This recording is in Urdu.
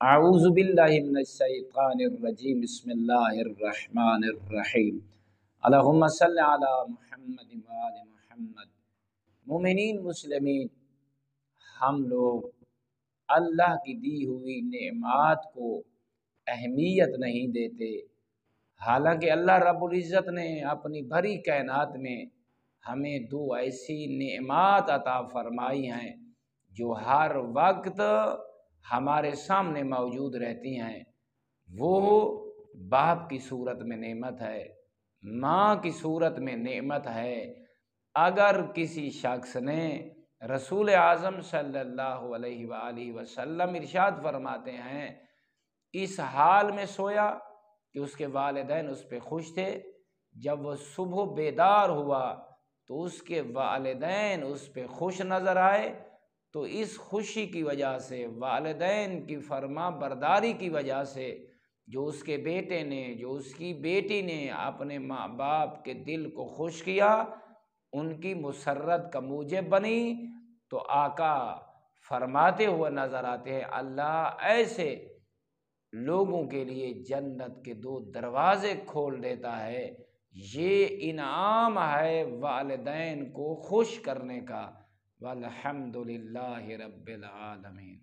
اعوذ باللہ من الشیطان الرجیم، بسم اللہ الرحمن الرحیم، اللہم صل علی محمد وآل محمد۔ مومنین مسلمین، ہم لوگ اللہ کی دی ہوئی نعمات کو اہمیت نہیں دیتے، حالانکہ اللہ رب العزت نے اپنی بھری کائنات میں ہمیں دو ایسی نعمات عطا فرمائی ہیں جو ہر وقت ہمارے سامنے موجود رہتی ہیں۔ وہ باپ کی صورت میں نعمت ہے، ماں کی صورت میں نعمت ہے۔ اگر کسی شخص نے، رسول اعظم صلی اللہ علیہ وآلہ وسلم ارشاد فرماتے ہیں، اس حال میں سویا کہ اس کے والدین اس پہ خوش تھے، جب وہ صبح بیدار ہوا تو اس کے والدین اس پہ خوش نظر آئے، تو اس خوشی کی وجہ سے، والدین کی فرما برداری کی وجہ سے، جو اس کے بیٹے نے، جو اس کی بیٹی نے اپنے ماں باپ کے دل کو خوش کیا، ان کی مسرت کا موجب بنی، تو آقا فرماتے ہوئے نظر آتے ہیں، اللہ ایسے لوگوں کے لیے جنت کے دو دروازے کھول دیتا ہے۔ یہ انعام ہے والدین کو خوش کرنے کا۔ والحمد للہ رب العالمین۔